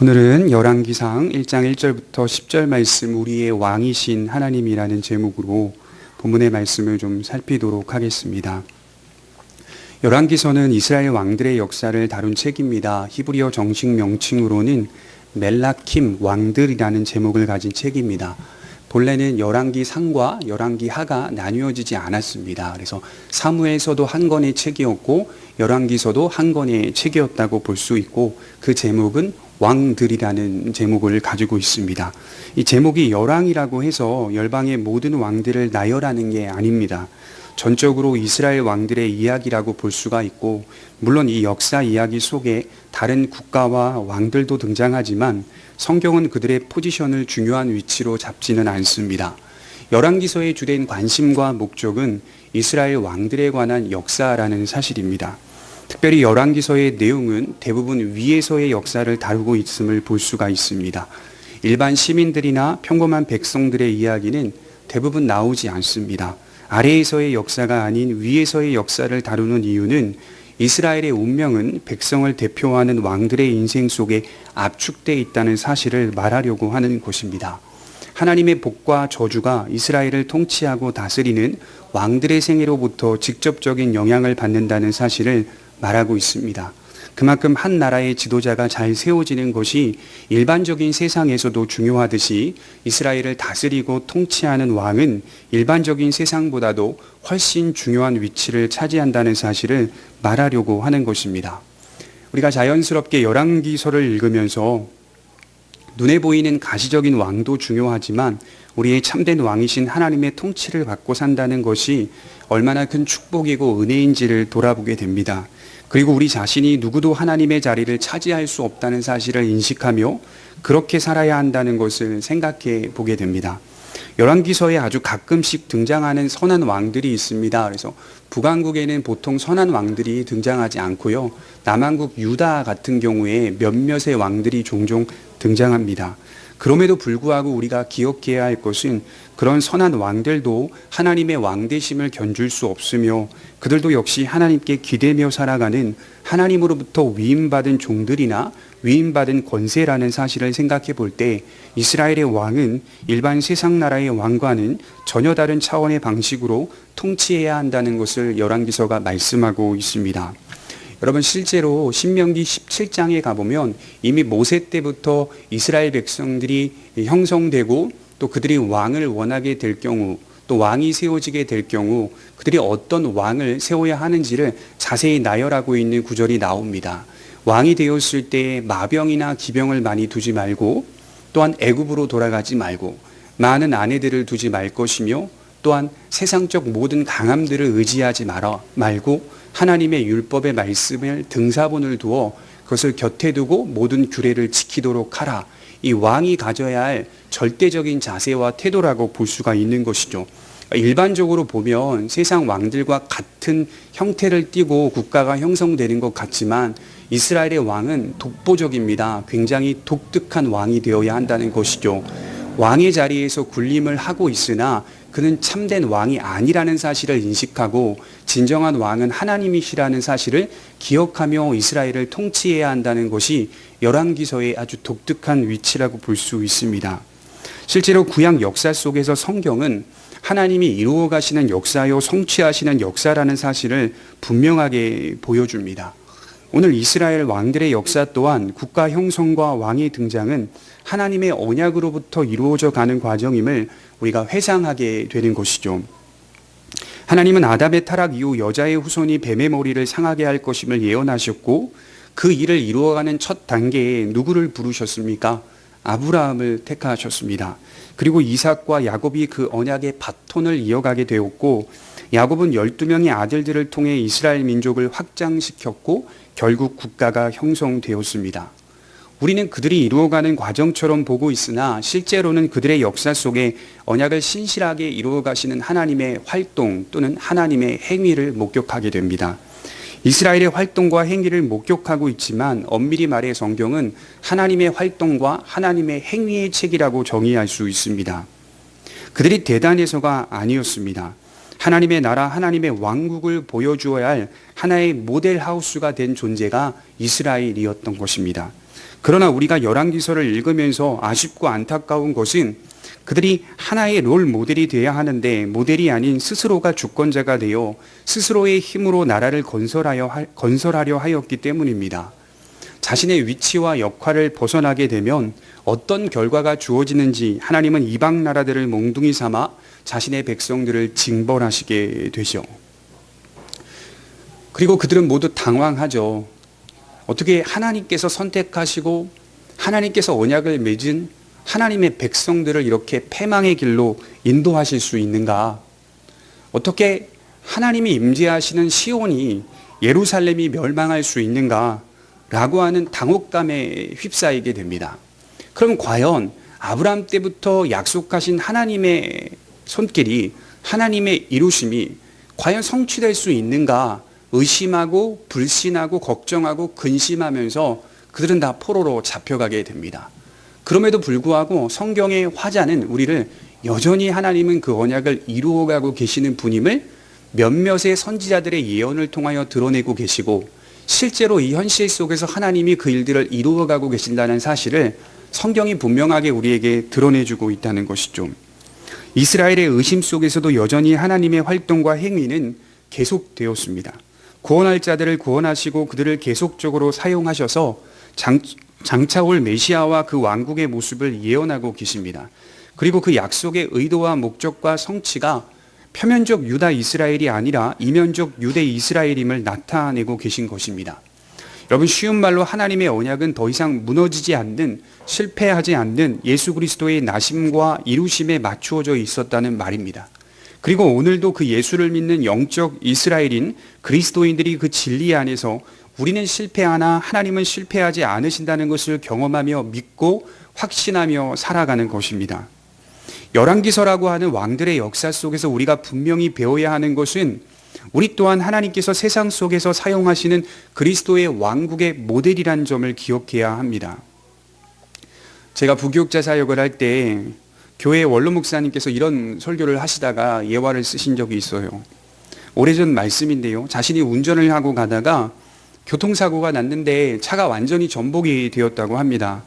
오늘은 열왕기상 1장 1절부터 10절 말씀 우리의 왕이신 하나님이라는 제목으로 본문의 말씀을 좀 살피도록 하겠습니다. 열왕기서는 이스라엘 왕들의 역사를 다룬 책입니다. 히브리어 정식 명칭으로는 멜라킴 왕들이라는 제목을 가진 책입니다. 본래는 열왕기 상과 열왕기 하가 나뉘어지지 않았습니다. 그래서 사무엘서도 한 권의 책이었고 열왕기서도 한 권의 책이었다고 볼 수 있고, 그 제목은 왕들이라는 제목을 가지고 있습니다. 이 제목이 열왕이라고 해서 열방의 모든 왕들을 나열하는 게 아닙니다. 전적으로 이스라엘 왕들의 이야기라고 볼 수가 있고, 물론 이 역사 이야기 속에 다른 국가와 왕들도 등장하지만 성경은 그들의 포지션을 중요한 위치로 잡지는 않습니다. 열왕기서의 주된 관심과 목적은 이스라엘 왕들에 관한 역사라는 사실입니다. 특별히 열왕기서의 내용은 대부분 위에서의 역사를 다루고 있음을 볼 수가 있습니다. 일반 시민들이나 평범한 백성들의 이야기는 대부분 나오지 않습니다. 아래에서의 역사가 아닌 위에서의 역사를 다루는 이유는 이스라엘의 운명은 백성을 대표하는 왕들의 인생 속에 압축되어 있다는 사실을 말하려고 하는 것입니다. 하나님의 복과 저주가 이스라엘을 통치하고 다스리는 왕들의 생애로부터 직접적인 영향을 받는다는 사실을 말하고 있습니다. 그만큼 한 나라의 지도자가 잘 세워지는 것이 일반적인 세상에서도 중요하듯이 이스라엘을 다스리고 통치하는 왕은 일반적인 세상보다도 훨씬 중요한 위치를 차지한다는 사실을 말하려고 하는 것입니다. 우리가 자연스럽게 열왕기서를 읽으면서 눈에 보이는 가시적인 왕도 중요하지만 우리의 참된 왕이신 하나님의 통치를 받고 산다는 것이 얼마나 큰 축복이고 은혜인지를 돌아보게 됩니다. 그리고 우리 자신이 누구도 하나님의 자리를 차지할 수 없다는 사실을 인식하며 그렇게 살아야 한다는 것을 생각해 보게 됩니다. 열왕기서에 아주 가끔씩 등장하는 선한 왕들이 있습니다. 그래서 북왕국에는 보통 선한 왕들이 등장하지 않고요. 남왕국 유다 같은 경우에 몇몇의 왕들이 종종 등장합니다. 그럼에도 불구하고 우리가 기억해야 할 것은 그런 선한 왕들도 하나님의 왕되심을 견줄 수 없으며 그들도 역시 하나님께 기대며 살아가는 하나님으로부터 위임받은 종들이나 위임받은 권세라는 사실을 생각해 볼 때 이스라엘의 왕은 일반 세상 나라의 왕과는 전혀 다른 차원의 방식으로 통치해야 한다는 것을 열왕기서가 말씀하고 있습니다. 여러분, 실제로 신명기 17장에 가보면 이미 모세 때부터 이스라엘 백성들이 형성되고 또 그들이 왕을 원하게 될 경우, 또 왕이 세워지게 될 경우 그들이 어떤 왕을 세워야 하는지를 자세히 나열하고 있는 구절이 나옵니다. 왕이 되었을 때 마병이나 기병을 많이 두지 말고, 또한 애굽으로 돌아가지 말고, 많은 아내들을 두지 말 것이며, 또한 세상적 모든 강함들을 의지하지 말고 하나님의 율법의 말씀을 등사본을 두어 그것을 곁에 두고 모든 규례를 지키도록 하라. 이 왕이 가져야 할 절대적인 자세와 태도라고 볼 수가 있는 것이죠. 일반적으로 보면 세상 왕들과 같은 형태를 띠고 국가가 형성되는 것 같지만 이스라엘의 왕은 독보적입니다. 굉장히 독특한 왕이 되어야 한다는 것이죠. 왕의 자리에서 군림을 하고 있으나 그는 참된 왕이 아니라는 사실을 인식하고 진정한 왕은 하나님이시라는 사실을 기억하며 이스라엘을 통치해야 한다는 것이 열왕기서의 아주 독특한 위치라고 볼 수 있습니다. 실제로 구약 역사 속에서 성경은 하나님이 이루어 가시는 역사요 성취하시는 역사라는 사실을 분명하게 보여줍니다. 오늘 이스라엘 왕들의 역사 또한 국가 형성과 왕의 등장은 하나님의 언약으로부터 이루어져 가는 과정임을 우리가 회상하게 되는 것이죠. 하나님은 아담의 타락 이후 여자의 후손이 뱀의 머리를 상하게 할 것임을 예언하셨고 그 일을 이루어가는 첫 단계에 누구를 부르셨습니까? 아브라함을 택하셨습니다. 그리고 이삭과 야곱이 그 언약의 바톤을 이어가게 되었고, 야곱은 12명의 아들들을 통해 이스라엘 민족을 확장시켰고 결국 국가가 형성되었습니다. 우리는 그들이 이루어가는 과정처럼 보고 있으나 실제로는 그들의 역사 속에 언약을 신실하게 이루어가시는 하나님의 활동 또는 하나님의 행위를 목격하게 됩니다. 이스라엘의 활동과 행위를 목격하고 있지만 엄밀히 말해 성경은 하나님의 활동과 하나님의 행위의 책이라고 정의할 수 있습니다. 그들이 대단해서가 아니었습니다. 하나님의 나라, 하나님의 왕국을 보여주어야 할 하나의 모델 하우스가 된 존재가 이스라엘이었던 것입니다. 그러나 우리가 열왕기서를 읽으면서 아쉽고 안타까운 것은 그들이 하나의 롤 모델이 되어야 하는데 모델이 아닌 스스로가 주권자가 되어 스스로의 힘으로 나라를 건설하려 하였기 때문입니다. 자신의 위치와 역할을 벗어나게 되면 어떤 결과가 주어지는지 하나님은 이방 나라들을 몽둥이 삼아 자신의 백성들을 징벌하시게 되죠. 그리고 그들은 모두 당황하죠. 어떻게 하나님께서 선택하시고 하나님께서 언약을 맺은 하나님의 백성들을 이렇게 패망의 길로 인도하실 수 있는가? 어떻게 하나님이 임재하시는 시온이 예루살렘이 멸망할 수 있는가? 라고 하는 당혹감에 휩싸이게 됩니다. 그럼 과연 아브라함 때부터 약속하신 하나님의 손길이, 하나님의 이루심이 과연 성취될 수 있는가? 의심하고 불신하고 걱정하고 근심하면서 그들은 다 포로로 잡혀가게 됩니다. 그럼에도 불구하고 성경의 화자는 우리를 여전히 하나님은 그 언약을 이루어가고 계시는 분임을 몇몇의 선지자들의 예언을 통하여 드러내고 계시고 실제로 이 현실 속에서 하나님이 그 일들을 이루어가고 계신다는 사실을 성경이 분명하게 우리에게 드러내주고 있다는 것이죠. 이스라엘의 의심 속에서도 여전히 하나님의 활동과 행위는 계속되었습니다. 구원할 자들을 구원하시고 그들을 계속적으로 사용하셔서 장차올 메시아와 그 왕국의 모습을 예언하고 계십니다. 그리고 그 약속의 의도와 목적과 성취가 표면적 유다 이스라엘이 아니라 이면적 유대 이스라엘임을 나타내고 계신 것입니다. 여러분, 쉬운 말로 하나님의 언약은 더 이상 무너지지 않는, 실패하지 않는 예수 그리스도의 나심과 이루심에 맞추어져 있었다는 말입니다. 그리고 오늘도 그 예수를 믿는 영적 이스라엘인 그리스도인들이 그 진리 안에서 우리는 실패하나 하나님은 실패하지 않으신다는 것을 경험하며 믿고 확신하며 살아가는 것입니다. 열왕기서라고 하는 왕들의 역사 속에서 우리가 분명히 배워야 하는 것은 우리 또한 하나님께서 세상 속에서 사용하시는 그리스도의 왕국의 모델이라는 점을 기억해야 합니다. 제가 부교육자 사역을 할 때 교회 원로 목사님께서 이런 설교를 하시다가 예화를 쓰신 적이 있어요. 오래전 말씀인데요. 자신이 운전을 하고 가다가 교통사고가 났는데 차가 완전히 전복이 되었다고 합니다.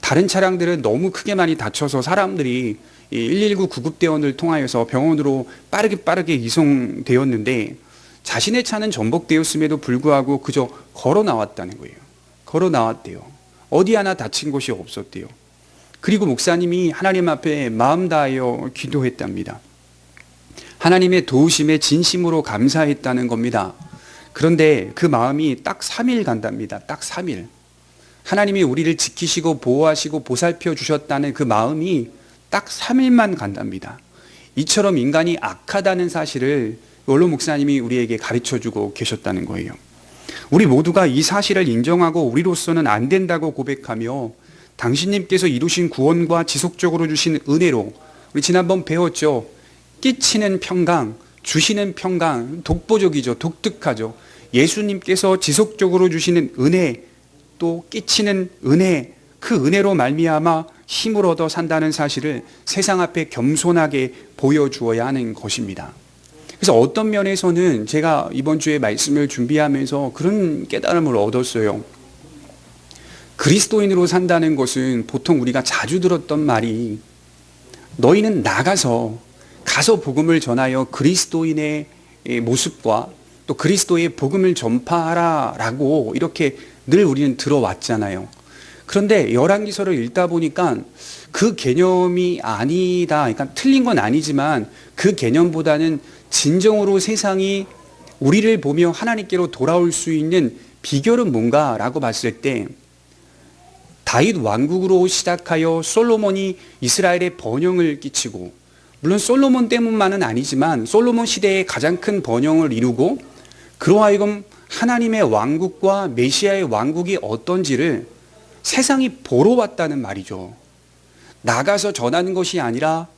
다른 차량들은 너무 크게 많이 다쳐서 사람들이 119 구급대원을 통하여서 병원으로 빠르게 이송되었는데 자신의 차는 전복되었음에도 불구하고 그저 걸어 나왔다는 거예요. 걸어 나왔대요. 어디 하나 다친 곳이 없었대요. 그리고 목사님이 하나님 앞에 마음 다하여 기도했답니다. 하나님의 도우심에 진심으로 감사했다는 겁니다. 그런데 그 마음이 딱 3일 간답니다. 딱 3일. 하나님이 우리를 지키시고 보호하시고 보살펴 주셨다는 그 마음이 딱 3일만 간답니다. 이처럼 인간이 악하다는 사실을 원로 목사님이 우리에게 가르쳐주고 계셨다는 거예요. 우리 모두가 이 사실을 인정하고 우리로서는 안 된다고 고백하며 당신님께서 이루신 구원과 지속적으로 주신 은혜로, 우리 지난번 배웠죠. 끼치는 평강, 주시는 평강, 독보적이죠. 독특하죠. 예수님께서 지속적으로 주시는 은혜, 또 끼치는 은혜, 그 은혜로 말미암아 힘을 얻어 산다는 사실을 세상 앞에 겸손하게 보여주어야 하는 것입니다. 그래서 어떤 면에서는 제가 이번 주에 말씀을 준비하면서 그런 깨달음을 얻었어요. 그리스도인으로 산다는 것은 보통 우리가 자주 들었던 말이 너희는 가서 복음을 전하여 그리스도인의 모습과 또 그리스도의 복음을 전파하라 라고 이렇게 늘 우리는 들어왔잖아요. 그런데 열왕기서를 읽다 보니까 그 개념이 아니다. 그러니까 틀린 건 아니지만 그 개념보다는 진정으로 세상이 우리를 보며 하나님께로 돌아올 수 있는 비결은 뭔가라고 봤을 때 다윗 왕국으로 시작하여 솔로몬이 이스라엘에 번영을 끼치고, 물론 솔로몬 때문만은 아니지만 솔로몬 시대에 가장 큰 번영을 이루고 그로하여금 하나님의 왕국과 메시아의 왕국이 어떤지를 세상이 보러 왔다는 말이죠. 나가서 전하는 것이 아니라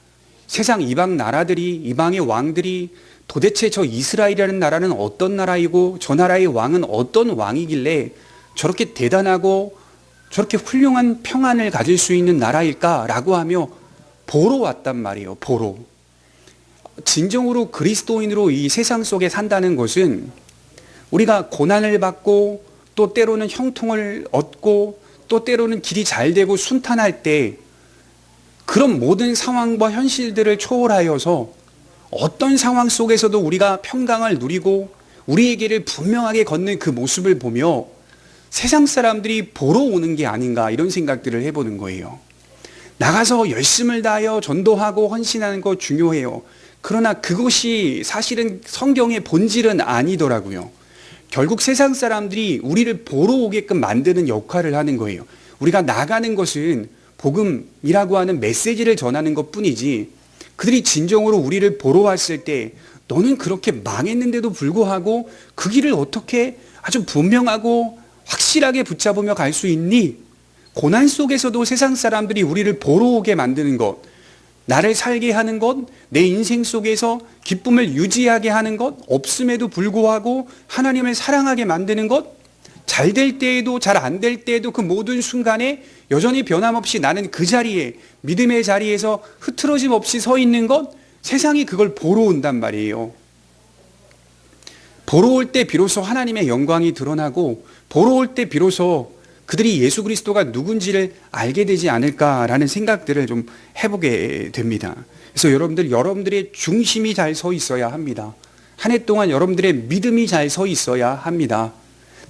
세상 이방 나라들이, 이방의 왕들이 도대체 저 이스라엘이라는 나라는 어떤 나라이고 저 나라의 왕은 어떤 왕이길래 저렇게 대단하고 저렇게 훌륭한 평안을 가질 수 있는 나라일까라고 하며 보러 왔단 말이에요. 보러. 진정으로 그리스도인으로 이 세상 속에 산다는 것은 우리가 고난을 받고 또 때로는 형통을 얻고 또 때로는 길이 잘 되고 순탄할 때 그런 모든 상황과 현실들을 초월하여서 어떤 상황 속에서도 우리가 평강을 누리고 우리의 길을 분명하게 걷는 그 모습을 보며 세상 사람들이 보러 오는 게 아닌가 이런 생각들을 해보는 거예요. 나가서 열심을 다하여 전도하고 헌신하는 거 중요해요. 그러나 그것이 사실은 성경의 본질은 아니더라고요. 결국 세상 사람들이 우리를 보러 오게끔 만드는 역할을 하는 거예요. 우리가 나가는 것은 복음이라고 하는 메시지를 전하는 것 뿐이지, 그들이 진정으로 우리를 보러 왔을 때 너는 그렇게 망했는데도 불구하고 그 길을 어떻게 아주 분명하고 확실하게 붙잡으며 갈 수 있니? 고난 속에서도 세상 사람들이 우리를 보러 오게 만드는 것, 나를 살게 하는 것, 내 인생 속에서 기쁨을 유지하게 하는 것, 없음에도 불구하고 하나님을 사랑하게 만드는 것, 잘 될 때에도 잘 안 될 때에도 그 모든 순간에 여전히 변함없이 나는 그 자리에, 믿음의 자리에서 흐트러짐 없이 서 있는 것, 세상이 그걸 보러 온단 말이에요. 보러 올 때 비로소 하나님의 영광이 드러나고, 보러 올 때 비로소 그들이 예수 그리스도가 누군지를 알게 되지 않을까라는 생각들을 좀 해보게 됩니다. 그래서 여러분들의 중심이 잘 서 있어야 합니다. 한 해 동안 여러분들의 믿음이 잘 서 있어야 합니다.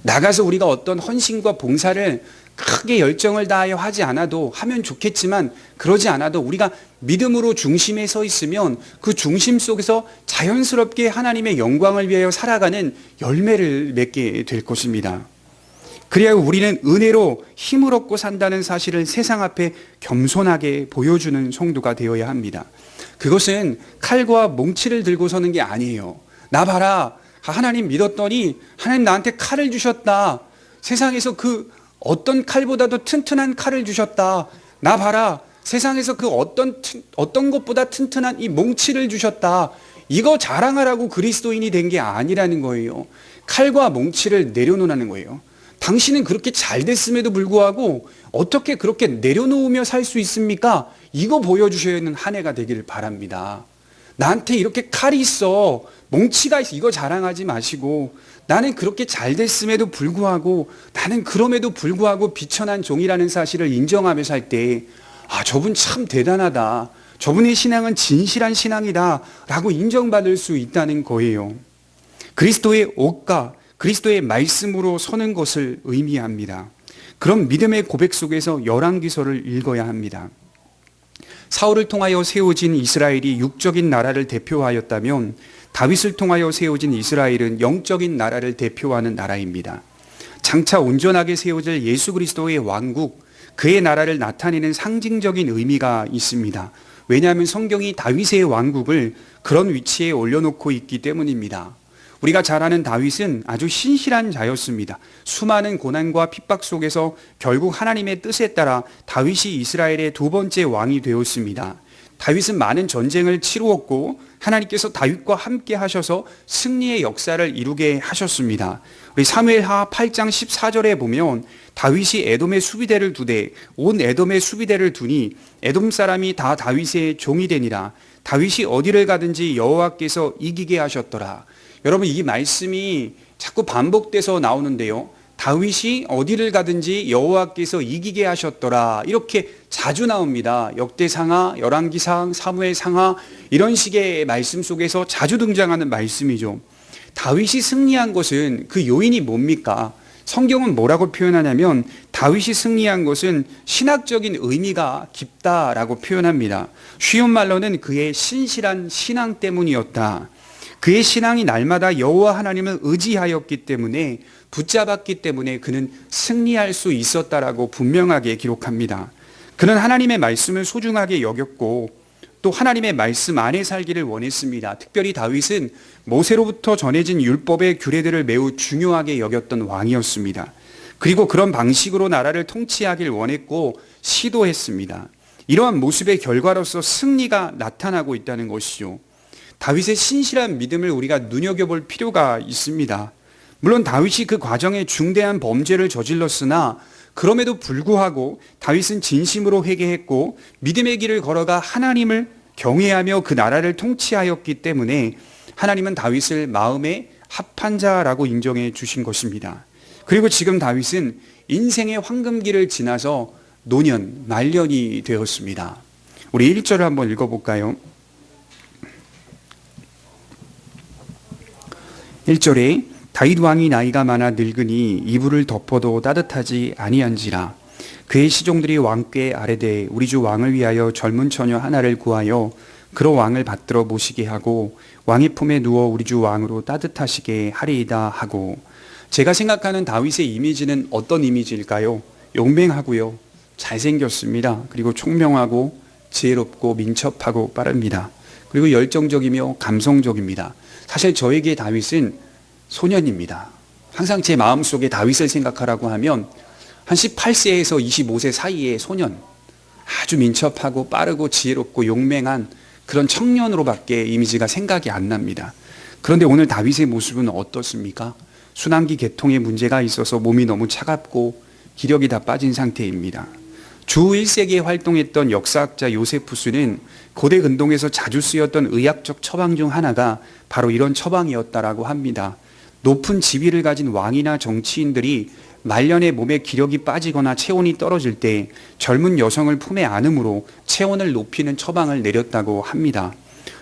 나가서 우리가 어떤 헌신과 봉사를 크게 열정을 다하여 하지 않아도 하면 좋겠지만, 그러지 않아도 우리가 믿음으로 중심에 서 있으면 그 중심 속에서 자연스럽게 하나님의 영광을 위하여 살아가는 열매를 맺게 될 것입니다. 그래야 우리는 은혜로 힘을 얻고 산다는 사실을 세상 앞에 겸손하게 보여주는 성도가 되어야 합니다. 그것은 칼과 몽치를 들고 서는 게 아니에요. 나 봐라, 하나님 믿었더니 하나님 나한테 칼을 주셨다. 세상에서 그 어떤 칼보다도 튼튼한 칼을 주셨다. 나 봐라, 세상에서 그 어떤 것보다 튼튼한 이 몽치를 주셨다. 이거 자랑하라고 그리스도인이 된 게 아니라는 거예요. 칼과 몽치를 내려놓으라는 거예요. 당신은 그렇게 잘 됐음에도 불구하고 어떻게 그렇게 내려놓으며 살 수 있습니까? 이거 보여주셔야 하는 한 해가 되기를 바랍니다. 나한테 이렇게 칼이 있어, 몽치가 있어, 이거 자랑하지 마시고, 나는 그렇게 잘 됐음에도 불구하고, 나는 그럼에도 불구하고 비천한 종이라는 사실을 인정하며 살 때, 아, 저분 참 대단하다, 저분의 신앙은 진실한 신앙이다 라고 인정받을 수 있다는 거예요. 그리스도의 옷과 그리스도의 말씀으로 서는 것을 의미합니다. 그런 믿음의 고백 속에서 열왕기서를 읽어야 합니다. 사울을 통하여 세워진 이스라엘이 육적인 나라를 대표하였다면, 다윗을 통하여 세워진 이스라엘은 영적인 나라를 대표하는 나라입니다. 장차 온전하게 세워질 예수 그리스도의 왕국, 그의 나라를 나타내는 상징적인 의미가 있습니다. 왜냐하면 성경이 다윗의 왕국을 그런 위치에 올려놓고 있기 때문입니다. 우리가 잘 아는 다윗은 아주 신실한 자였습니다. 수많은 고난과 핍박 속에서 결국 하나님의 뜻에 따라 다윗이 이스라엘의 두 번째 왕이 되었습니다. 다윗은 많은 전쟁을 치루었고 하나님께서 다윗과 함께 하셔서 승리의 역사를 이루게 하셨습니다. 우리 사무엘하 8장 14절에 보면 다윗이 에돔의 수비대를 두되 온 에돔의 수비대를 두니 에돔 사람이 다 다윗의 종이 되니라. 다윗이 어디를 가든지 여호와께서 이기게 하셨더라. 여러분, 이 말씀이 자꾸 반복돼서 나오는데요. 다윗이 어디를 가든지 여호와께서 이기게 하셨더라, 이렇게 자주 나옵니다. 역대상하, 열왕기상, 사무엘상하, 이런 식의 말씀 속에서 자주 등장하는 말씀이죠. 다윗이 승리한 것은 그 요인이 뭡니까? 성경은 뭐라고 표현하냐면 다윗이 승리한 것은 신학적인 의미가 깊다라고 표현합니다. 쉬운 말로는 그의 신실한 신앙 때문이었다. 그의 신앙이 날마다 여호와 하나님을 의지하였기 때문에, 붙잡았기 때문에 그는 승리할 수 있었다라고 분명하게 기록합니다. 그는 하나님의 말씀을 소중하게 여겼고 또 하나님의 말씀 안에 살기를 원했습니다. 특별히 다윗은 모세로부터 전해진 율법의 규례들을 매우 중요하게 여겼던 왕이었습니다. 그리고 그런 방식으로 나라를 통치하길 원했고 시도했습니다. 이러한 모습의 결과로서 승리가 나타나고 있다는 것이죠. 다윗의 신실한 믿음을 우리가 눈여겨볼 필요가 있습니다. 물론 다윗이 그 과정에 중대한 범죄를 저질렀으나 그럼에도 불구하고 다윗은 진심으로 회개했고 믿음의 길을 걸어가 하나님을 경외하며 그 나라를 통치하였기 때문에 하나님은 다윗을 마음에 합한 자라고 인정해 주신 것입니다. 그리고 지금 다윗은 인생의 황금기를 지나서 노년, 말년이 되었습니다. 우리 1절을 한번 읽어볼까요? 1절에 다윗 왕이 나이가 많아 늙으니 이불을 덮어도 따뜻하지 아니한지라. 그의 시종들이 왕께 아뢰되 우리 주 왕을 위하여 젊은 처녀 하나를 구하여 그로 왕을 받들어 모시게 하고 왕의 품에 누워 우리 주 왕으로 따뜻하시게 하리이다 하고. 제가 생각하는 다윗의 이미지는 어떤 이미지일까요? 용맹하고요, 잘생겼습니다. 그리고 총명하고 지혜롭고 민첩하고 빠릅니다. 그리고 열정적이며 감성적입니다. 사실 저에게 다윗은 소년입니다. 항상 제 마음속에 다윗을 생각하라고 하면 한 18세에서 25세 사이의 소년, 아주 민첩하고 빠르고 지혜롭고 용맹한 그런 청년으로밖에 이미지가 생각이 안 납니다. 그런데 오늘 다윗의 모습은 어떻습니까? 순환기 계통에 문제가 있어서 몸이 너무 차갑고 기력이 다 빠진 상태입니다. 주 1세기에 활동했던 역사학자 요세푸스는 고대 근동에서 자주 쓰였던 의학적 처방 중 하나가 바로 이런 처방이었다라고 합니다. 높은 지위를 가진 왕이나 정치인들이 말년에 몸에 기력이 빠지거나 체온이 떨어질 때 젊은 여성을 품에 안음으로 체온을 높이는 처방을 내렸다고 합니다.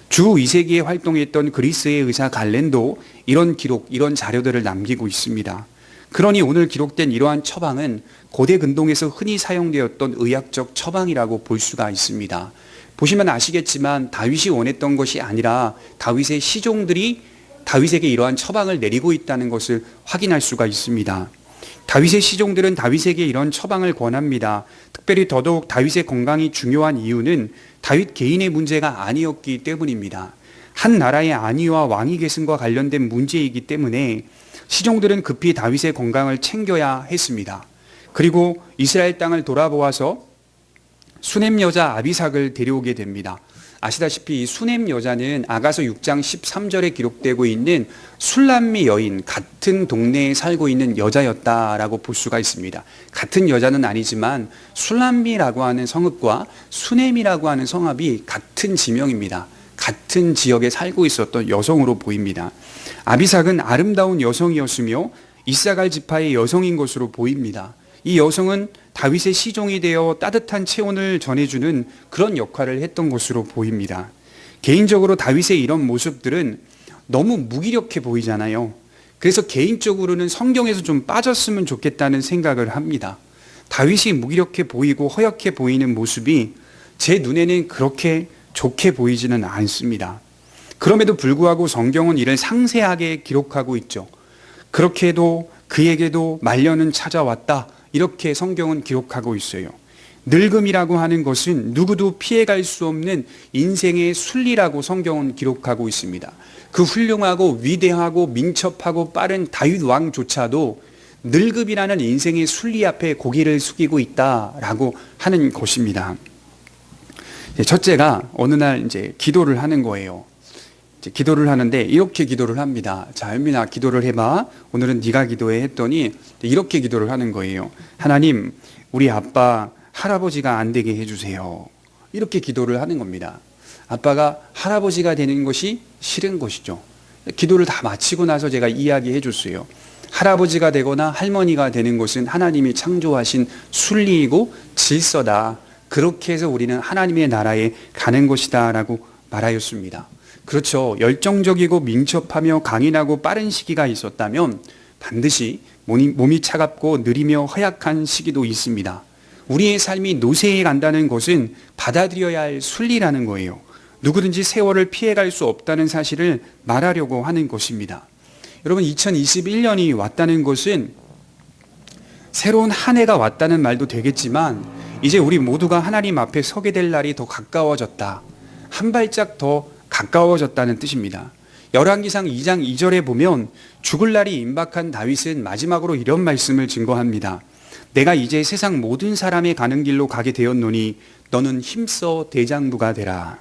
주 2세기에 활동했던 그리스의 의사 갈렌도 이런 기록, 이런 자료들을 남기고 있습니다. 그러니 오늘 기록된 이러한 처방은 고대 근동에서 흔히 사용되었던 의학적 처방이라고 볼 수가 있습니다. 보시면 아시겠지만 다윗이 원했던 것이 아니라 다윗의 시종들이 다윗에게 이러한 처방을 내리고 있다는 것을 확인할 수가 있습니다. 다윗의 시종들은 다윗에게 이런 처방을 권합니다. 특별히 더더욱 다윗의 건강이 중요한 이유는 다윗 개인의 문제가 아니었기 때문입니다. 한 나라의 안위와 왕위 계승과 관련된 문제이기 때문에 시종들은 급히 다윗의 건강을 챙겨야 했습니다. 그리고 이스라엘 땅을 돌아보아서 수넴 여자 아비삭을 데려오게 됩니다. 아시다시피 이 수넴 여자는 아가서 6장 13절에 기록되고 있는 술람미 여인, 같은 동네에 살고 있는 여자였다라고 볼 수가 있습니다. 같은 여자는 아니지만 술람미라고 하는 성읍과 수넴이라고 하는 성읍이 같은 지명입니다. 같은 지역에 살고 있었던 여성으로 보입니다. 아비삭은 아름다운 여성이었으며 이사갈 지파의 여성인 것으로 보입니다. 이 여성은 다윗의 시종이 되어 따뜻한 체온을 전해주는 그런 역할을 했던 것으로 보입니다. 개인적으로 다윗의 이런 모습들은 너무 무기력해 보이잖아요. 그래서 개인적으로는 성경에서 좀 빠졌으면 좋겠다는 생각을 합니다. 다윗이 무기력해 보이고 허약해 보이는 모습이 제 눈에는 그렇게 좋게 보이지는 않습니다. 그럼에도 불구하고 성경은 이를 상세하게 기록하고 있죠. 그렇게 해도 그에게도 말년은 찾아왔다, 이렇게 성경은 기록하고 있어요. 늙음이라고 하는 것은 누구도 피해갈 수 없는 인생의 순리라고 성경은 기록하고 있습니다. 그 훌륭하고 위대하고 민첩하고 빠른 다윗 왕조차도 늙음이라는 인생의 순리 앞에 고개를 숙이고 있다라고 하는 것입니다. 첫째가 어느 날 이제 기도를 하는 거예요. 기도를 하는데 이렇게 기도를 합니다. 자, 현민아, 기도를 해봐. 오늘은 네가 기도해 했더니 이렇게 기도를 하는 거예요. 하나님, 우리 아빠 할아버지가 안 되게 해주세요. 이렇게 기도를 하는 겁니다. 아빠가 할아버지가 되는 것이 싫은 것이죠. 기도를 다 마치고 나서 제가 이야기해 줬어요. 할아버지가 되거나 할머니가 되는 것은 하나님이 창조하신 순리이고 질서다. 그렇게 해서 우리는 하나님의 나라에 가는 것이다 라고 말하였습니다. 그렇죠. 열정적이고 민첩하며 강인하고 빠른 시기가 있었다면 반드시 몸이 차갑고 느리며 허약한 시기도 있습니다. 우리의 삶이 노쇠해 간다는 것은 받아들여야 할 순리라는 거예요. 누구든지 세월을 피해갈 수 없다는 사실을 말하려고 하는 것입니다. 여러분, 2021년이 왔다는 것은 새로운 한 해가 왔다는 말도 되겠지만 이제 우리 모두가 하나님 앞에 서게 될 날이 더 가까워졌다. 한 발짝 더 가까워졌다는 뜻입니다. 열왕기상 2장 2절에 보면 죽을 날이 임박한 다윗은 마지막으로 이런 말씀을 증거합니다. 내가 이제 세상 모든 사람의 가는 길로 가게 되었노니 너는 힘써 대장부가 되라.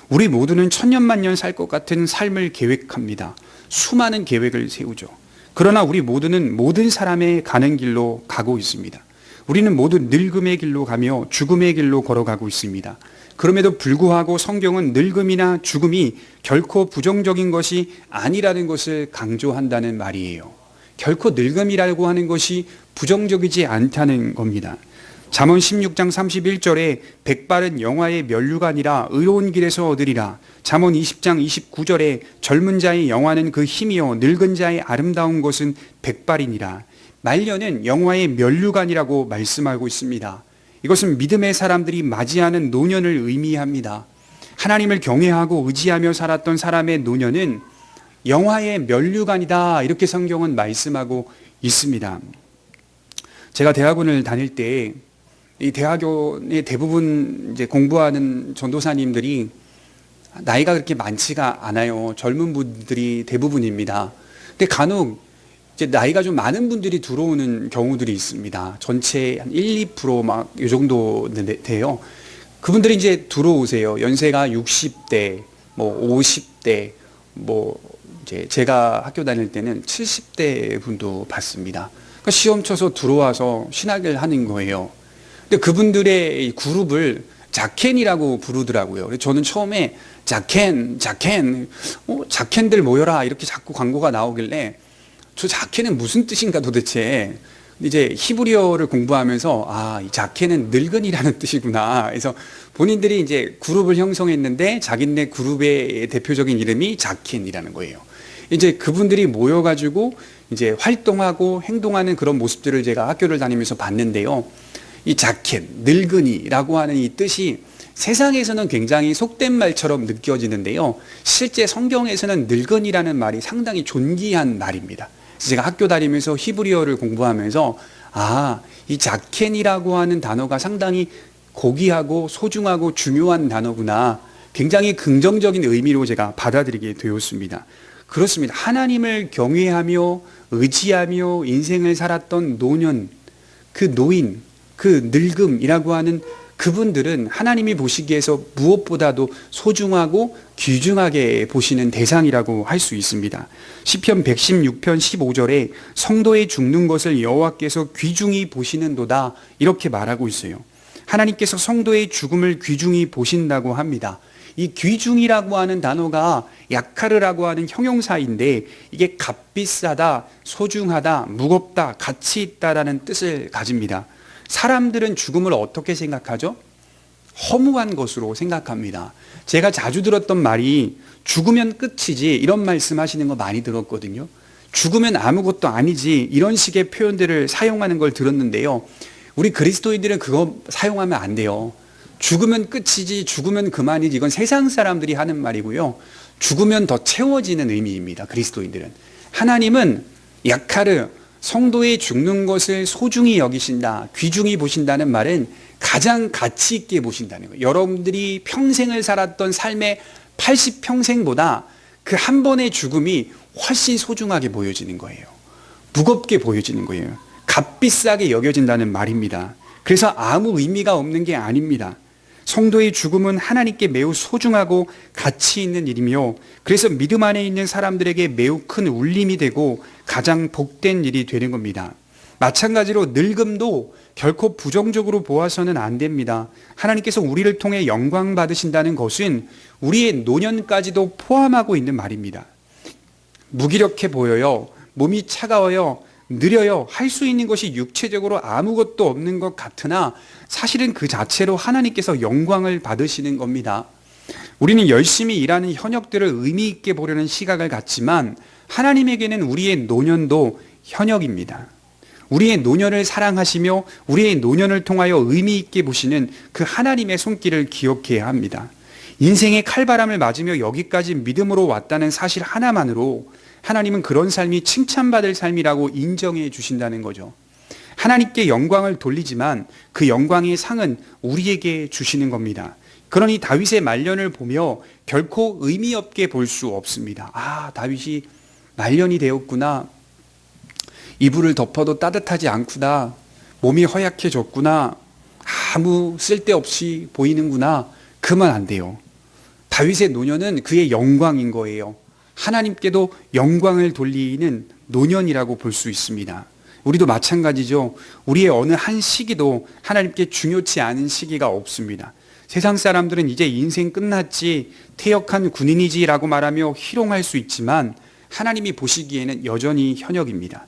우리 모두는 천년만년 살 것 같은 삶을 계획합니다. 수많은 계획을 세우죠. 그러나 우리 모두는 모든 사람의 가는 길로 가고 있습니다. 우리는 모두 늙음의 길로 가며 죽음의 길로 걸어가고 있습니다. 그럼에도 불구하고 성경은 늙음이나 죽음이 결코 부정적인 것이 아니라는 것을 강조한다는 말이에요. 결코 늙음이라고 하는 것이 부정적이지 않다는 겁니다. 잠언 16장 31절에 백발은 영화의 면류관이라 의로운 길에서 얻으리라. 잠언 20장 29절에 젊은 자의 영화는 그 힘이요 늙은 자의 아름다운 것은 백발이니라. 말년은 영화의 면류관이라고 말씀하고 있습니다. 이것은 믿음의 사람들이 맞이하는 노년을 의미합니다. 하나님을 경외하고 의지하며 살았던 사람의 노년은 영화의 면류관이다, 이렇게 성경은 말씀하고 있습니다. 제가 대학원을 다닐 때 이 대학원의 대부분 이제 공부하는 전도사님들이 나이가 그렇게 많지가 않아요. 젊은 분들이 대부분입니다. 근데 간혹 이제 나이가 좀 많은 분들이 들어오는 경우들이 있습니다. 전체 한 1, 2% 막 이 정도 돼요. 그분들이 이제 들어오세요. 연세가 60대, 뭐 50대, 뭐 이제 제가 학교 다닐 때는 70대 분도 봤습니다. 그러니까 시험 쳐서 들어와서 신학을 하는 거예요. 근데 그분들의 그룹을 자켄이라고 부르더라고요. 그래서 저는 처음에 자켄, 자켄들 모여라 이렇게 자꾸 광고가 나오길래 저 자켄은 무슨 뜻인가 도대체. 근데 이제 히브리어를 공부하면서 이 자켄은 늙은이라는 뜻이구나. 그래서 본인들이 이제 그룹을 형성했는데 자기네 그룹의 대표적인 이름이 자켄이라는 거예요. 이제 그분들이 모여가지고 이제 활동하고 행동하는 그런 모습들을 제가 학교를 다니면서 봤는데요. 이 자켄, 늙은이라고 하는 이 뜻이 세상에서는 굉장히 속된 말처럼 느껴지는데요. 실제 성경에서는 늙은이라는 말이 상당히 존귀한 말입니다. 그래서 제가 학교 다니면서 히브리어를 공부하면서 이 자켄이라고 하는 단어가 상당히 고귀하고 소중하고 중요한 단어구나. 굉장히 긍정적인 의미로 제가 받아들이게 되었습니다. 그렇습니다. 하나님을 경외하며 의지하며 인생을 살았던 노년, 그 노인, 그 늙음이라고 하는 그분들은 하나님이 보시기에서 무엇보다도 소중하고 귀중하게 보시는 대상이라고 할 수 있습니다. 시편 116편 15절에 성도의 죽는 것을 여호와께서 귀중히 보시는도다, 이렇게 말하고 있어요. 하나님께서 성도의 죽음을 귀중히 보신다고 합니다. 이 귀중이라고 하는 단어가 야카르라고 하는 형용사인데 이게 값비싸다, 소중하다, 무겁다, 가치 있다라는 뜻을 가집니다. 사람들은 죽음을 어떻게 생각하죠? 허무한 것으로 생각합니다. 제가 자주 들었던 말이 죽으면 끝이지, 이런 말씀 하시는 거 많이 들었거든요. 죽으면 아무것도 아니지, 이런 식의 표현들을 사용하는 걸 들었는데요. 우리 그리스도인들은 그거 사용하면 안 돼요. 죽으면 끝이지, 죽으면 그만이지, 이건 세상 사람들이 하는 말이고요. 죽으면 더 채워지는 의미입니다. 그리스도인들은. 하나님은 야카르, 성도의 죽는 것을 소중히 여기신다, 귀중히 보신다는 말은 가장 가치 있게 보신다는 거예요. 여러분들이 평생을 살았던 삶의 80평생보다 그 한 번의 죽음이 훨씬 소중하게 보여지는 거예요. 무겁게 보여지는 거예요. 값비싸게 여겨진다는 말입니다. 그래서 아무 의미가 없는 게 아닙니다. 성도의 죽음은 하나님께 매우 소중하고 가치 있는 일이며, 그래서 믿음 안에 있는 사람들에게 매우 큰 울림이 되고 가장 복된 일이 되는 겁니다. 마찬가지로 늙음도 결코 부정적으로 보아서는 안 됩니다. 하나님께서 우리를 통해 영광 받으신다는 것은 우리의 노년까지도 포함하고 있는 말입니다. 무기력해 보여요. 몸이 차가워요. 느려요. 할 수 있는 것이 육체적으로 아무것도 없는 것 같으나 사실은 그 자체로 하나님께서 영광을 받으시는 겁니다. 우리는 열심히 일하는 현역들을 의미 있게 보려는 시각을 갖지만 하나님에게는 우리의 노년도 현역입니다. 우리의 노년을 사랑하시며 우리의 노년을 통하여 의미 있게 보시는 그 하나님의 손길을 기억해야 합니다. 인생의 칼바람을 맞으며 여기까지 믿음으로 왔다는 사실 하나만으로 하나님은 그런 삶이 칭찬받을 삶이라고 인정해 주신다는 거죠. 하나님께 영광을 돌리지만 그 영광의 상은 우리에게 주시는 겁니다. 그러니 다윗의 말년을 보며 결코 의미 없게 볼 수 없습니다. 다윗이 말년이 되었구나. 이불을 덮어도 따뜻하지 않구나. 몸이 허약해졌구나. 아무 쓸데없이 보이는구나. 그만 안 돼요. 다윗의 노년은 그의 영광인 거예요. 하나님께도 영광을 돌리는 노년이라고 볼 수 있습니다. 우리도 마찬가지죠. 우리의 어느 한 시기도 하나님께 중요치 않은 시기가 없습니다. 세상 사람들은 이제 인생 끝났지, 퇴역한 군인이지라고 말하며 희롱할 수 있지만 하나님이 보시기에는 여전히 현역입니다.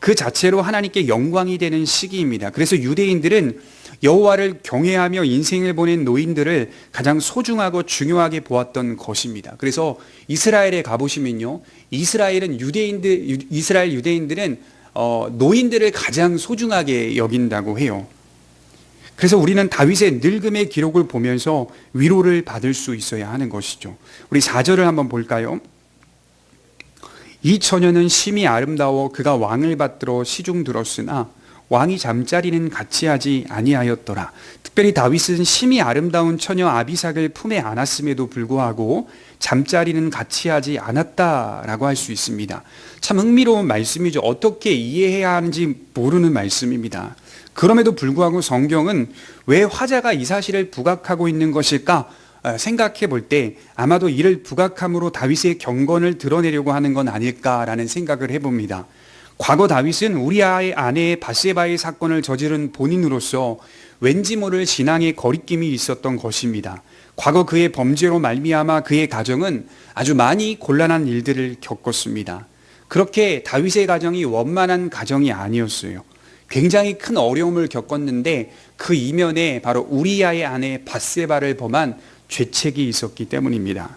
그 자체로 하나님께 영광이 되는 시기입니다. 그래서 유대인들은 여호와를 경외하며 인생을 보낸 노인들을 가장 소중하고 중요하게 보았던 것입니다. 그래서 이스라엘에 가보시면요, 이스라엘 유대인들은 노인들을 가장 소중하게 여긴다고 해요. 그래서 우리는 다윗의 늙음의 기록을 보면서 위로를 받을 수 있어야 하는 것이죠. 우리 4절을 한번 볼까요? 이 처녀는 심히 아름다워 그가 왕을 받들어 시중 들었으나 왕이 잠자리는 같이 하지 아니하였더라. 특별히 다윗은 심히 아름다운 처녀 아비삭을 품에 안았음에도 불구하고 잠자리는 같이 하지 않았다라고 할 수 있습니다. 참 흥미로운 말씀이죠. 어떻게 이해해야 하는지 모르는 말씀입니다. 그럼에도 불구하고 성경은 왜 화자가 이 사실을 부각하고 있는 것일까 생각해 볼 때 아마도 이를 부각함으로 다윗의 경건을 드러내려고 하는 건 아닐까라는 생각을 해봅니다. 과거 다윗은 우리아의 아내 바세바의 사건을 저지른 본인으로서 왠지 모를 신앙의 거리낌이 있었던 것입니다. 과거 그의 범죄로 말미암아 그의 가정은 아주 많이 곤란한 일들을 겪었습니다. 그렇게 다윗의 가정이 원만한 가정이 아니었어요. 굉장히 큰 어려움을 겪었는데 그 이면에 바로 우리아의 아내 바세바를 범한 죄책이 있었기 때문입니다.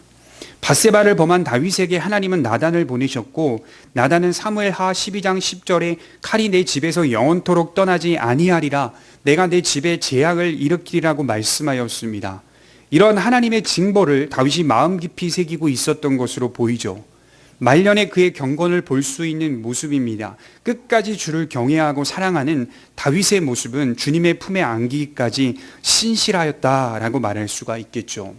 바세바를 범한 다윗에게 하나님은 나단을 보내셨고, 나단은 사무엘하 12장 10절에 칼이 내 집에서 영원토록 떠나지 아니하리라, 내가 내 집에 재앙을 일으키리라고 말씀하였습니다. 이런 하나님의 징벌을 다윗이 마음 깊이 새기고 있었던 것으로 보이죠. 말년에 그의 경건을 볼 수 있는 모습입니다. 끝까지 주를 경외하고 사랑하는 다윗의 모습은 주님의 품에 안기기까지 신실하였다라고 말할 수가 있겠죠.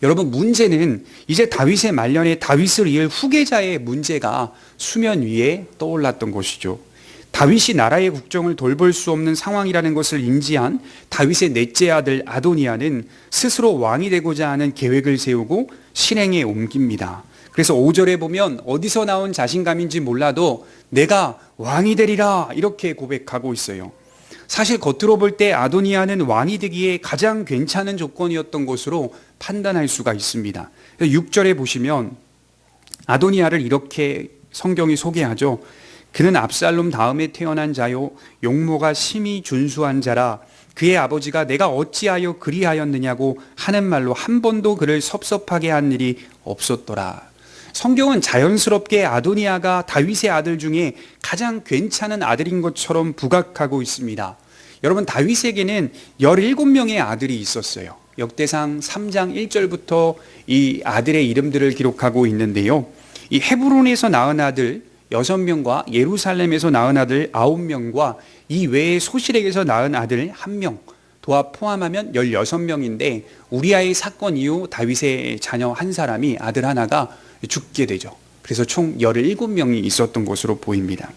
여러분, 문제는 이제 다윗의 말년에 다윗을 이을 후계자의 문제가 수면 위에 떠올랐던 것이죠. 다윗이 나라의 국정을 돌볼 수 없는 상황이라는 것을 인지한 다윗의 넷째 아들 아도니아는 스스로 왕이 되고자 하는 계획을 세우고 실행에 옮깁니다. 그래서 5절에 보면 어디서 나온 자신감인지 몰라도 내가 왕이 되리라 이렇게 고백하고 있어요. 사실 겉으로 볼 때 아도니아는 왕이 되기에 가장 괜찮은 조건이었던 것으로 판단할 수가 있습니다. 6절에 보시면 아도니아를 이렇게 성경이 소개하죠. 그는 압살롬 다음에 태어난 자요 용모가 심히 준수한 자라. 그의 아버지가 내가 어찌하여 그리하였느냐고 하는 말로 한 번도 그를 섭섭하게 한 일이 없었더라. 성경은 자연스럽게 아도니아가 다윗의 아들 중에 가장 괜찮은 아들인 것처럼 부각하고 있습니다. 여러분, 다윗에게는 17명의 아들이 있었어요. 역대상 3장 1절부터 이 아들의 이름들을 기록하고 있는데요. 이 헤브론에서 낳은 아들 6명과 예루살렘에서 낳은 아들 9명과 이 외에 소실에게서 낳은 아들 1명, 도합 포함하면 16명인데 우리아의 사건 이후 다윗의 자녀 한 사람이, 아들 하나가 죽게 되죠. 그래서 총 17명이 있었던 것으로 보입니다.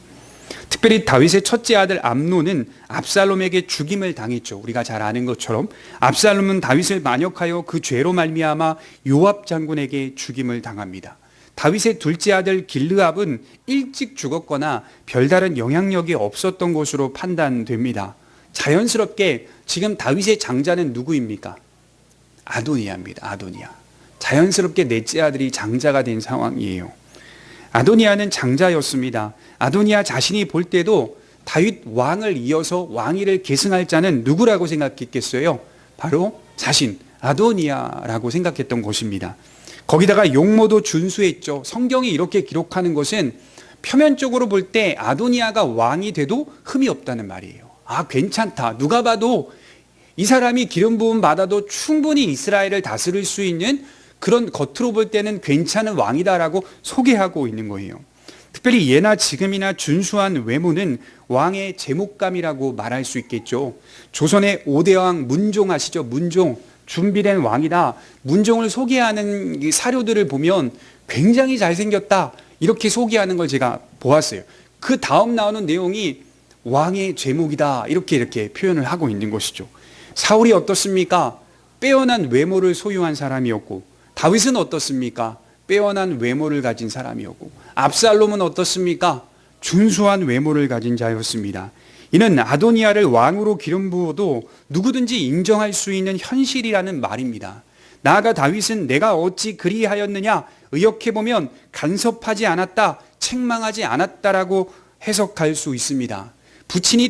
특별히 다윗의 첫째 아들 암논은 압살롬에게 죽임을 당했죠. 우리가 잘 아는 것처럼 압살롬은 다윗을 만역하여 그 죄로 말미암아 요압 장군에게 죽임을 당합니다. 다윗의 둘째 아들 길르압은 일찍 죽었거나 별다른 영향력이 없었던 것으로 판단됩니다. 자연스럽게 지금 다윗의 장자는 누구입니까? 아도니아입니다. 아도니아. 자연스럽게 넷째 아들이 장자가 된 상황이에요. 아도니아는 장자였습니다. 아도니아 자신이 볼 때도 다윗 왕을 이어서 왕위를 계승할 자는 누구라고 생각했겠어요? 바로 자신, 아도니아라고 생각했던 것입니다. 거기다가 용모도 준수했죠. 성경이 이렇게 기록하는 것은 표면적으로 볼 때 아도니아가 왕이 돼도 흠이 없다는 말이에요. 아, 괜찮다. 누가 봐도 이 사람이 기름 부음 받아도 충분히 이스라엘을 다스릴 수 있는 그런 겉으로 볼 때는 괜찮은 왕이다라고 소개하고 있는 거예요. 특별히 예나 지금이나 준수한 외모는 왕의 제목감이라고 말할 수 있겠죠. 조선의 5대 왕 문종 아시죠? 문종, 준비된 왕이다. 문종을 소개하는 사료들을 보면 굉장히 잘생겼다 이렇게 소개하는 걸 제가 보았어요. 그 다음 나오는 내용이 왕의 제목이다 이렇게 표현을 하고 있는 것이죠. 사울이 어떻습니까? 빼어난 외모를 소유한 사람이었고, 다윗은 어떻습니까? 빼어난 외모를 가진 사람이었고, 압살롬은 어떻습니까? 준수한 외모를 가진 자였습니다. 이는 아도니아를 왕으로 기름 부어도 누구든지 인정할 수 있는 현실이라는 말입니다. 나아가 다윗은 내가 어찌 그리하였느냐, 의역해보면 간섭하지 않았다, 책망하지 않았다라고 해석할 수 있습니다. 부친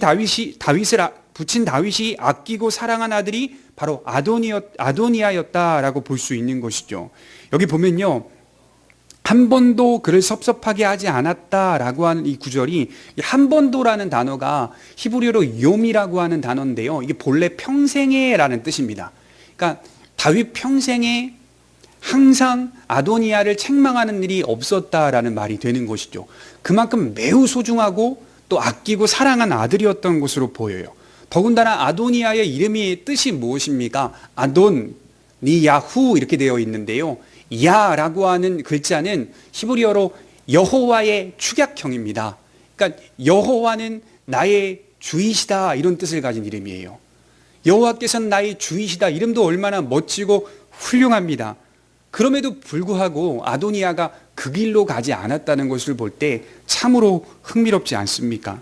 다윗이 아끼고 사랑한 아들이 바로 아도니아였다라고 볼 수 있는 것이죠. 여기 보면요, 한 번도 그를 섭섭하게 하지 않았다라고 하는 이 구절이, 한 번도라는 단어가 히브리어로 요미라고 하는 단어인데요, 이게 본래 평생에라는 뜻입니다. 그러니까 다윗 평생에 항상 아도니아를 책망하는 일이 없었다라는 말이 되는 것이죠. 그만큼 매우 소중하고 또 아끼고 사랑한 아들이었던 것으로 보여요. 더군다나 아도니아의 이름이 뜻이 무엇입니까? 아돈니야후 이렇게 되어 있는데요, 야라고 하는 글자는 히브리어로 여호와의 축약형입니다. 그러니까 여호와는 나의 주이시다, 이런 뜻을 가진 이름이에요. 여호와께서는 나의 주이시다, 이름도 얼마나 멋지고 훌륭합니다. 그럼에도 불구하고 아도니아가 그 길로 가지 않았다는 것을 볼 때 참으로 흥미롭지 않습니까?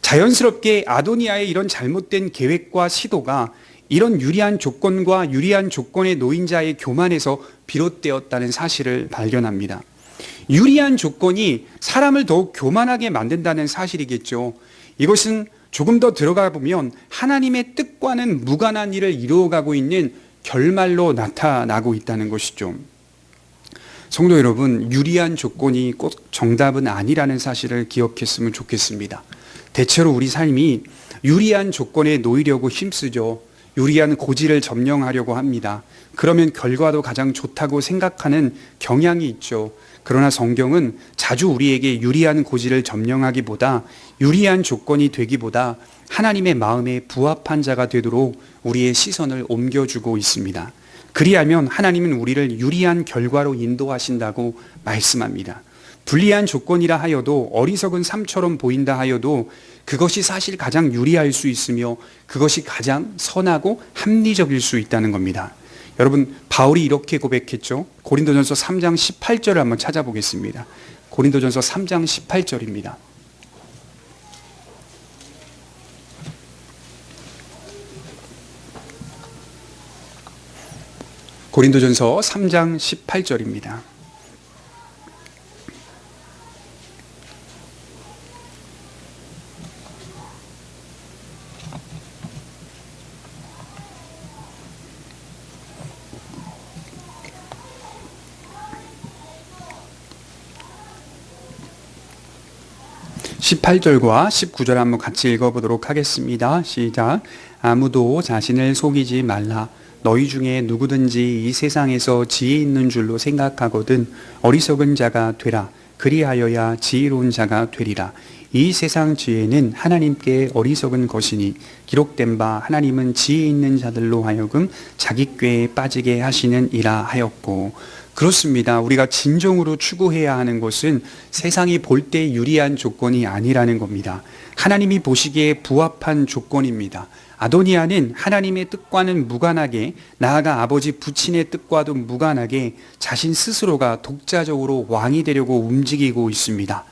자연스럽게 아도니아의 이런 잘못된 계획과 시도가 이런 유리한 조건과 유리한 조건에 놓인 자의 교만에서 비롯되었다는 사실을 발견합니다. 유리한 조건이 사람을 더욱 교만하게 만든다는 사실이겠죠. 이것은 조금 더 들어가 보면 하나님의 뜻과는 무관한 일을 이루어가고 있는 결말로 나타나고 있다는 것이죠. 성도 여러분, 유리한 조건이 꼭 정답은 아니라는 사실을 기억했으면 좋겠습니다. 대체로 우리 삶이 유리한 조건에 놓이려고 힘쓰죠. 유리한 고지를 점령하려고 합니다. 그러면 결과도 가장 좋다고 생각하는 경향이 있죠. 그러나 성경은 자주 우리에게 유리한 고지를 점령하기보다, 유리한 조건이 되기보다 하나님의 마음에 부합한 자가 되도록 우리의 시선을 옮겨주고 있습니다. 그리하면 하나님은 우리를 유리한 결과로 인도하신다고 말씀합니다. 불리한 조건이라 하여도, 어리석은 삶처럼 보인다 하여도 그것이 사실 가장 유리할 수 있으며 그것이 가장 선하고 합리적일 수 있다는 겁니다. 여러분, 바울이 이렇게 고백했죠. 고린도전서 3장 18절을 한번 찾아보겠습니다. 고린도전서 3장 18절입니다. 고린도전서 3장 18절입니다. (18절과) (19절) 한번 같이 읽어보도록 하겠습니다. 시작. 아무도 자신을 속이지 말라. 너희 중에 누구든지 이 세상에서 지혜 있는 줄로 생각하거든 어리석은 자가 되라. 그리하여야 지혜로운 자가 되리라. 이 세상 지혜는 하나님께 어리석은 것이니 기록된 바 하나님은 지혜 있는 자들로 하여금 자기 꾀에 빠지게 하시는 이라 하였고. 그렇습니다. 우리가 진정으로 추구해야 하는 것은 세상이 볼 때 유리한 조건이 아니라는 겁니다. 하나님이 보시기에 부합한 조건입니다. 아도니아는 하나님의 뜻과는 무관하게, 나아가 아버지 부친의 뜻과도 무관하게 자신 스스로가 독자적으로 왕이 되려고 움직이고 있습니다.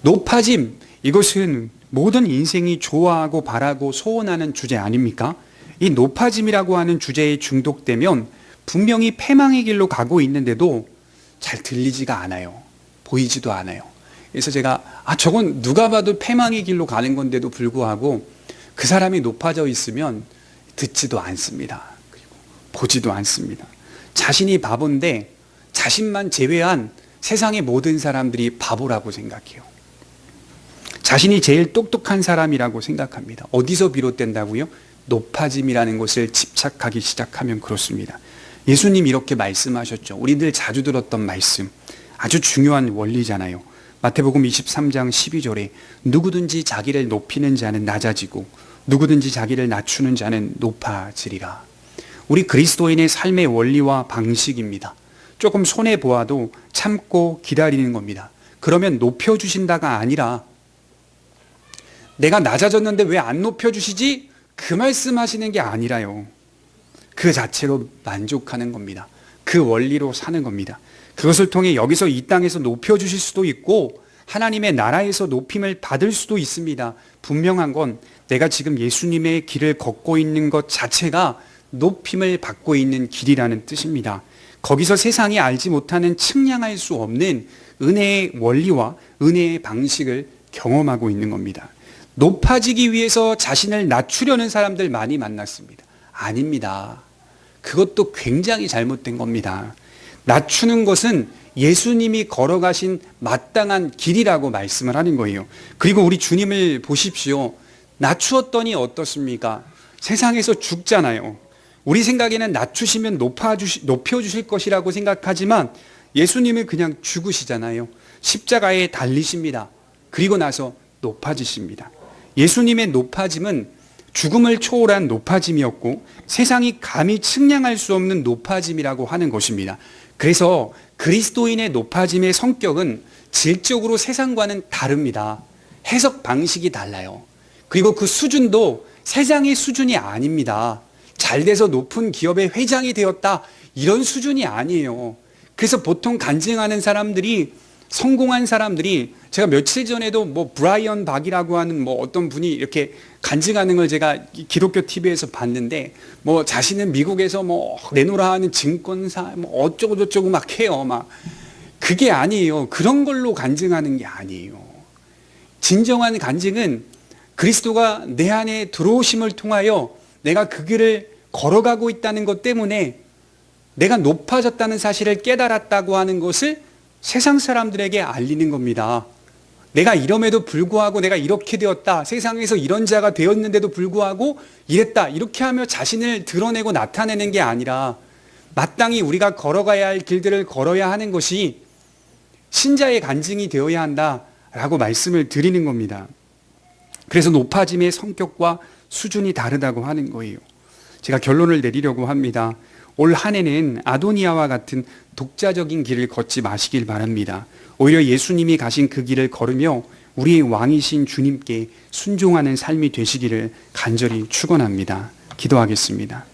높아짐, 이것은 모든 인생이 좋아하고 바라고 소원하는 주제 아닙니까? 이 높아짐이라고 하는 주제에 중독되면 분명히 패망의 길로 가고 있는데도 잘 들리지가 않아요. 보이지도 않아요. 그래서 제가 저건 누가 봐도 패망의 길로 가는 건데도 불구하고 그 사람이 높아져 있으면 듣지도 않습니다. 그리고 보지도 않습니다. 자신이 바본데 자신만 제외한 세상의 모든 사람들이 바보라고 생각해요. 자신이 제일 똑똑한 사람이라고 생각합니다. 어디서 비롯된다고요? 높아짐이라는 것을 집착하기 시작하면 그렇습니다. 예수님 이렇게 말씀하셨죠. 우리들 자주 들었던 말씀, 아주 중요한 원리잖아요. 마태복음 23장 12절에 누구든지 자기를 높이는 자는 낮아지고 누구든지 자기를 낮추는 자는 높아지리라. 우리 그리스도인의 삶의 원리와 방식입니다. 조금 손해보아도 참고 기다리는 겁니다. 그러면 높여주신다가 아니라 내가 낮아졌는데 왜 안 높여주시지? 그 말씀하시는 게 아니라요. 그 자체로 만족하는 겁니다. 그 원리로 사는 겁니다. 그것을 통해 여기서 이 땅에서 높여주실 수도 있고 하나님의 나라에서 높임을 받을 수도 있습니다. 분명한 건 내가 지금 예수님의 길을 걷고 있는 것 자체가 높임을 받고 있는 길이라는 뜻입니다. 거기서 세상이 알지 못하는 측량할 수 없는 은혜의 원리와 은혜의 방식을 경험하고 있는 겁니다. 높아지기 위해서 자신을 낮추려는 사람들 많이 만났습니다. 아닙니다. 그것도 굉장히 잘못된 겁니다. 낮추는 것은 예수님이 걸어가신 마땅한 길이라고 말씀을 하는 거예요. 그리고 우리 주님을 보십시오. 낮추었더니 어떻습니까? 세상에서 죽잖아요. 우리 생각에는 낮추시면 높여주실 것이라고 생각하지만 예수님은 그냥 죽으시잖아요. 십자가에 달리십니다. 그리고 나서 높아지십니다. 예수님의 높아짐은 죽음을 초월한 높아짐이었고 세상이 감히 측량할 수 없는 높아짐이라고 하는 것입니다. 그래서 그리스도인의 높아짐의 성격은 질적으로 세상과는 다릅니다. 해석 방식이 달라요. 그리고 그 수준도 세상의 수준이 아닙니다. 잘 돼서 높은 기업의 회장이 되었다, 이런 수준이 아니에요. 그래서 보통 간증하는 사람들이, 성공한 사람들이, 제가 며칠 전에도 뭐 브라이언 박이라고 하는 뭐 어떤 분이 이렇게 간증하는 걸 제가 기독교 TV에서 봤는데, 뭐 자신은 미국에서 뭐 내놓으라 하는 증권사 뭐 어쩌고 저쩌고 막 해요. 막 그게 아니에요. 그런 걸로 간증하는 게 아니에요. 진정한 간증은 그리스도가 내 안에 들어오심을 통하여 내가 그 길을 걸어가고 있다는 것 때문에 내가 높아졌다는 사실을 깨달았다고 하는 것을 세상 사람들에게 알리는 겁니다. 내가 이럼에도 불구하고 내가 이렇게 되었다, 세상에서 이런 자가 되었는데도 불구하고 이랬다, 이렇게 하며 자신을 드러내고 나타내는 게 아니라 마땅히 우리가 걸어가야 할 길들을 걸어야 하는 것이 신자의 간증이 되어야 한다라고 말씀을 드리는 겁니다. 그래서 높아짐의 성격과 수준이 다르다고 하는 거예요. 제가 결론을 내리려고 합니다. 올 한 해는 아도니아와 같은 독자적인 길을 걷지 마시길 바랍니다. 오히려 예수님이 가신 그 길을 걸으며 우리의 왕이신 주님께 순종하는 삶이 되시기를 간절히 축원합니다. 기도하겠습니다.